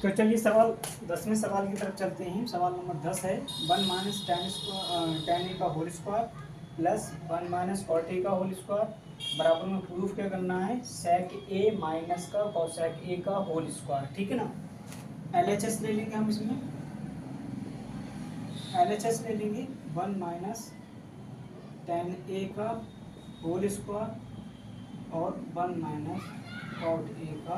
तो चलिए सवाल 10वें सवाल की तरफ चलते हैं। सवाल नंबर 10 है 1 माइनस टेन ए का whole square plus 1 minus cot A का होल स्क्वायर बराबर में प्रूफ क्या करना है सेक ए माइनस का कोसेक ए का होल स्क्वायर। ठीक है ना। एलएचएस ले लेंगे हम इसमें, एलएचएस ले लेंगे 1 माइनस टेन ए का होल स्क्वायर और 1 माइनस कॉट ए का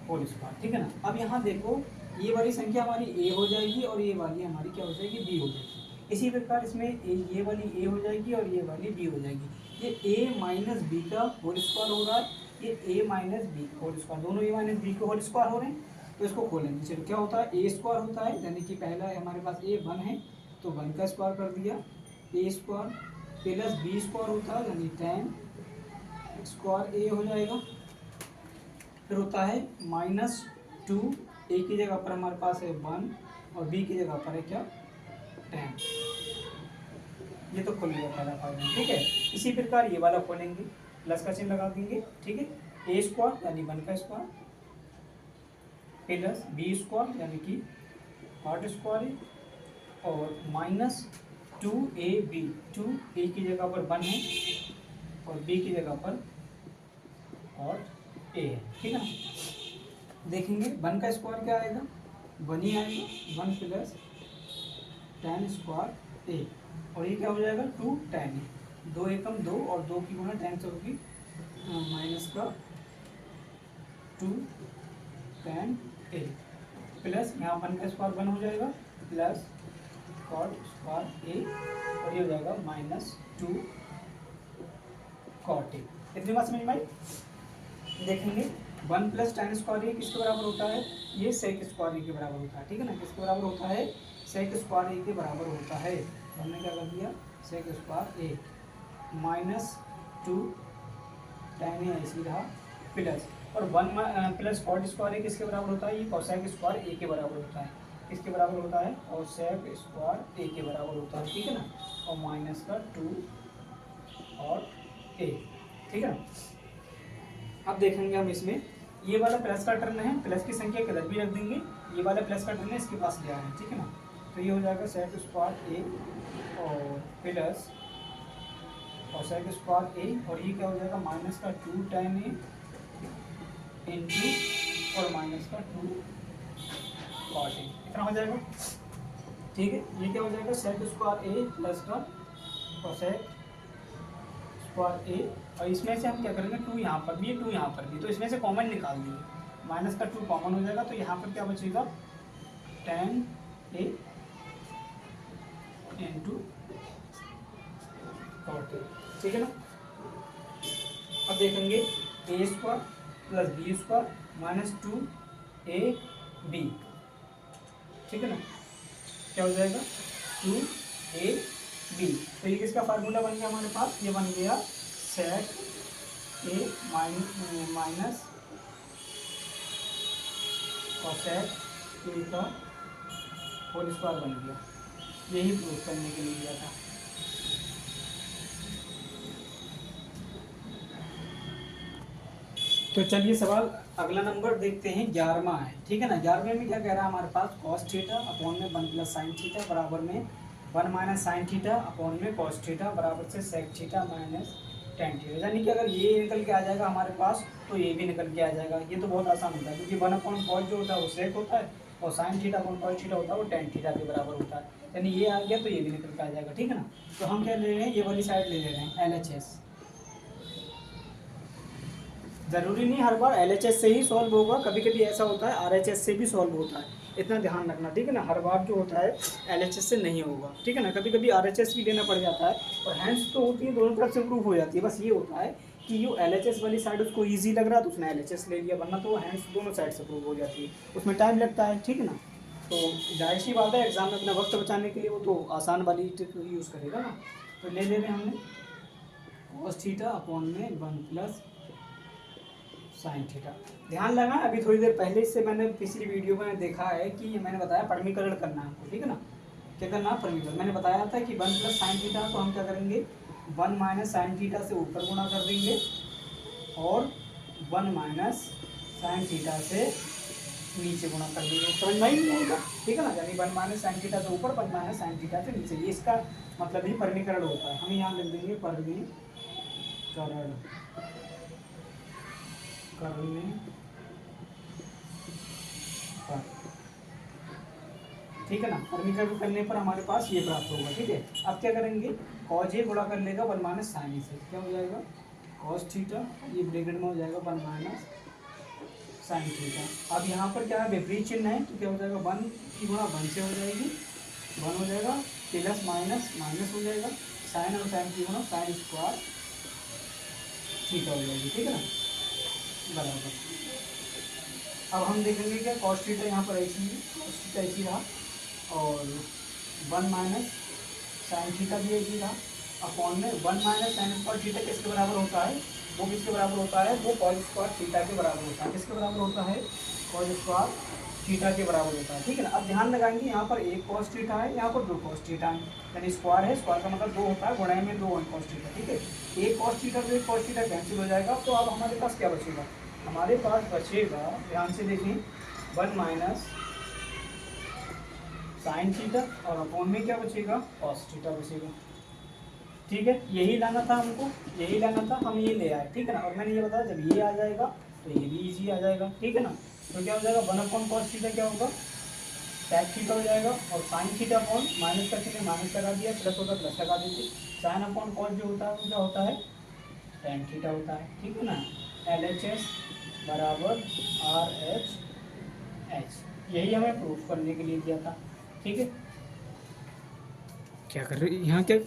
होल स्क्वायर। ठीक है ना। अब यहाँ देखो ये वाली संख्या हमारी ए हो जाएगी और ये वाली हमारी क्या हो जाएगी बी हो जाएगी। इसी प्रकार इसमें ये वाली ए हो जाएगी और ये वाली बी हो जाएगी। ये ए माइनस बी का होल स्क्वायर हो रहा है, ये ए माइनस बी का होल स्क्वायर, दोनों ए माइनस बी के होल स्क्वायर हो रहे हैं। तो इसको खोलेंगे। चलो क्या होता है ए स्क्वायर होता है, यानी कि पहला हमारे पास ए 1 है तो 1 का स्क्वायर कर दिया ए स्क्वायर, प्लस बी स्क्वायर होता है यानी 10 स्क्वायर ए हो जाएगा। फिर होता है -2, ए की जगह पर हमारे पास है 1 और बी की जगह पर है क्या 10। ये तो खोल लिया पहला फार्मूला। ठीक है। इसी प्रकार ये वाला खोलेंगे, प्लस का चिन्ह लगा देंगे। ठीक है। ए स्क्वायर यानी 1 का स्क्वायर प्लस बी स्क्वायर यानी कि 8 स्क्वायर और -2ab, 2 ए की जगह पर 1 है और बी की जगह पर और ए है। ठीक है ना। देखेंगे 1 का स्क्वायर क्या आएगा 1 ही आएगा, 1 प्लस 10 स्क्वायर ए और ये क्या हो जाएगा 2 10 है, 2 एकम 2 और 2 की गुणा 10 से होगी माइनस का 2 10 ए प्लस यहाँ 1 का स्क्वायर 1 हो जाएगा प्लस कॉट स्क्वायर ए और ये हो जाएगा -2 कॉट ए। इतनी बात समझ में आई। देखेंगे 1 प्लस टेन स्क्वायर ए किसके बराबर होता है, ये सेक स्क्वायर ए के बराबर होता है। ठीक है ना। किसके बराबर होता है सेक स्क्वायर ए के बराबर होता है। हमने क्या कर दिया सेक स्क्वायर ए -2 टेन ए ऐसी रहा प्लस और 1 प्लस कॉट स्क्वायर ए किसके बराबर होता है, ये कोसेक स्क्वायर ए के बराबर होता है। किसके बराबर होता है कोसेक स्क्वायर ए के बराबर होता है। ठीक है ना। और माइनस का 2 और ए। ठीक है ना। अब देखेंगे हम इसमें ये वाला प्लस का टर्न है, प्लस की संख्या किधर भी रख देंगे, ये वाला प्लस का टर्न है इसके पास ले आ रहे हैं। ठीक है ना। तो ये हो जाएगा सेक स्क्वायर ए और प्लस और सेक स्क्वायर ए और ये क्या हो जाएगा माइनस का 2 10 ए इंटू और माइनस का 2 कॉट ए, इतना हो जाएगा। ठीक है। ये क्या हो जाएगा सेक स्क्वायर ए प्लस का कोसेक स्क्वायर ए और इसमें से हम क्या करेंगे 2 यहाँ पर भी 2 यहाँ पर भी, तो इसमें से कॉमन निकाल देंगे, माइनस का 2 कॉमन हो जाएगा तो यहाँ पर क्या बचेगा 10 ए इंटू कॉट ए। ठीक है ना। अब देखेंगे A square plus B square -2 A B. ठीक है ना। क्या हो जाएगा 2 ए बी। तो ये किसका फार्मूला बन गया हमारे पास, ये बन गया सेक ए माइनस कोसेक ए का होल स्क्वायर बन गया। यही प्रूफ करने के लिए दिया था। तो चलिए सवाल अगला नंबर देखते हैं 11वां है। ठीक है ना। 11वें में क्या कह रहा है हमारे पास कॉस थीटा अपॉन में 1 प्लस साइन थीटा बराबर में 1 माइनस साइन थीटा अपॉन में कॉस थीटा बराबर से sec theta minus tan theta. यानी कि अगर ये निकल के आ जाएगा हमारे पास तो ये भी निकल के आ जाएगा। ये तो बहुत आसान होता है क्योंकि 1 अपॉन कॉस जो होता है वो सेक होता है और sign theta upon cos theta होता है वो टेन थीटा के बराबर होता है। यानी ये आ गया तो ये भी निकल के आ जाएगा। ठीक है ना। तो हम क्या ले रहे हैं ये वाली साइड ले रहे हैं LHS। ज़रूरी नहीं हर बार LHS से ही सॉल्व होगा, कभी कभी ऐसा होता है RHS से भी सॉल्व होता है, इतना ध्यान रखना। ठीक है ना। हर बार जो होता है LHS से नहीं होगा। ठीक है ना। कभी कभी RHS भी लेना पड़ जाता है और हैंड्स तो होती है दोनों तरफ से प्रूफ हो जाती है। बस ये होता है कि जो LHS वाली साइड उसको ईजी लग रहा है तो उसने LHS ले लिया, वरना तो हैंड्स दोनों साइड से प्रूफ हो जाती है, उसमें टाइम लगता है। ठीक है ना। तो जाहिर सी बात है एग्जाम में अपना वक्त बचाने के लिए वो तो आसान वाली ट्रिक यूज़ करेगा ना। तो ले रहे हमने कॉस थीटा अपॉन में 1 प्लस साइन थीटा। ध्यान लगा अभी थोड़ी देर पहले से मैंने पिछली वीडियो में देखा है कि मैंने बताया परमीकरण करना है आपको। ठीक है ना। क्या करना है परमीकरण। मैंने बताया था कि 1 प्लस साइन थीटा तो हम क्या करेंगे 1 माइनस साइन थीटा से ऊपर गुणा कर देंगे और 1 माइनस साइन थीटा से नीचे गुणा कर देंगे, समझ में नहीं आएगा, ठीक है ना। यानी 1 माइनस साइन थीटा से ऊपर 1 माइनस साइन थीटा से नीचे, ये इसका मतलब ही परमीकरण होता है। हम यहाँ लिख देंगे परमीकरण, ठीक है ना। परमीकरण करने पर हमारे पास ये प्राप्त होगा, ठीक है। अब क्या करेंगे, कॉज ए गुणा कर लेगा 1 माइनस साइन से, क्या हो जाएगा कॉस थीटा, ये ब्रैकेट में हो जाएगा 1 माइनस साइन थीटा। अब यहाँ पर क्या है, विपरीत चिन्ह है, तो क्या हो जाएगा 1 की गुणा 1 से हो जाएगी, 1 हो जाएगा, प्लस माइनस माइनस हो जाएगा, साइन और साइन की गुणा साइन स्क्वायर थीटा हो जाएगी, ठीक है ना, बराबर। अब हम देखेंगे क्या, कॉस थीटा यहाँ पर ऐसी है, कॉस थीटा ऐसी रहा, और 1 माइनस साइन थीटा भी ऐसी रहा, अपॉन में 1 माइनस साइन स्क्वायर थीटा किसके बराबर होता है, वो किसके बराबर होता है, वो कॉस स्क्वायर थीटा के बराबर होता है। किसके बराबर होता है, कॉस स्क्वायर थीटा के बराबर होता है, ठीक है ना। अब ध्यान लगाएंगे, यहाँ पर एक कॉस थीटा है, यहाँ पर 2 कॉस थीटा है, यानी स्क्वायर है, स्क्वायर का मतलब 2 होता है, गुणाई में 2 कॉस थीटा, ठीक है। एक कॉस थीटा तो एक कॉस थीटा कैंसिल हो जाएगा, तो अब हमारे पास क्या बचेगा, हमारे पास बचेगा, ध्यान से देखें, 1 माइनस साइन थीटा और अपॉन में क्या बचेगा, कॉस थीटा बचेगा, ठीक है। यही लाना था हमको, यही लाना था, हम ये ले आए, ठीक है ना। और मैंने ये बताया जब ये आ जाएगा तो ये भी इजी आ जाएगा, ठीक है ना। तो क्या हो जाएगा 1 अपॉन कॉस थीटा क्या होगा, टैक थीटा हो जाएगा, और साइन थीटा अपॉन माइनस का चिन्ह माइनस लगा दिया, प्लस होता प्लस लगा देते, साइन अपॉन कॉस जो होता है वो क्या होता है, टैन थीटा होता है, ठीक है ना। LHS बराबर RH, यही हमें प्रूफ करने के लिए दिया था, ठीक है। क्या कर रही है यहाँ, क्या